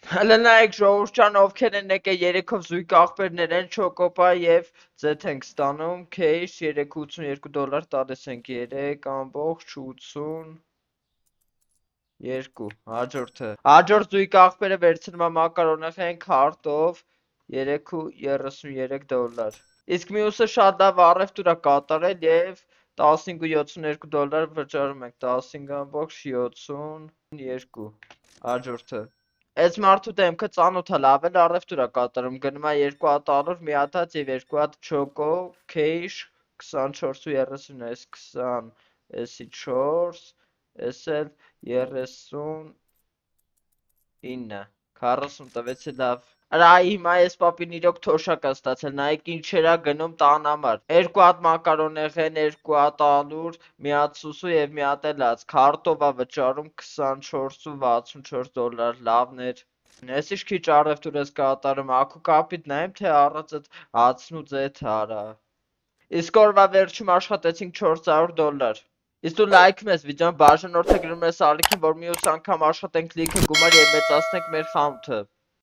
Հələ նայեք ժողովուրդ ջան, ովքեր են եկել երեքով զույգ աղբերներ են, Չոկոպա եւ Z ենք ստանում, քեյշ 3.82 տալիս ենք 3.82, հաջորդը։ Հաջորդ զույգ աղբերը վերցնում է մակարոնախեն քարտով 3.33 Իսկ մյուսը շատ լավ առևտուր է կատարել եւ 15.72 վճարում ենք 15.72 Հաջորդը։ Այս մարդու դեմքը ծանոթ է, լավ էլ առևտուր է կատարում, գնում է 2 հատ ալուր, մի հատ հաց եւ 2 հատ չոկո, քեյշ 24.30, այս 20, էսի 4, էս էլ 39, 40 տվեցի լավ։ Արա հիմա ես պապին իրոք թոշակ է ստացել, նայեք ինչեր է գնում տան համար։ 2 հատ մակարոնեղեն, 2 հատ ալուր, մի հատ սուսու եւ մի հատ էլ հաց, քարտով է վճարում 24.64 լավներ։ Ես ինչ քիչ առևտուր ես կատարում, ակու կապիտ նայեմ, թե առածդ հացն ու ձեթը արա։ Իսկ օրվա վերջում աշխատեցինք $400։ Իսկ դու լայքում ես վիդեոն, բաժանորդը գրում ես ալիքին, որ մյուս անգամ աշխատենք լիքը գումար եւ մեծացնենք մեր խանութը։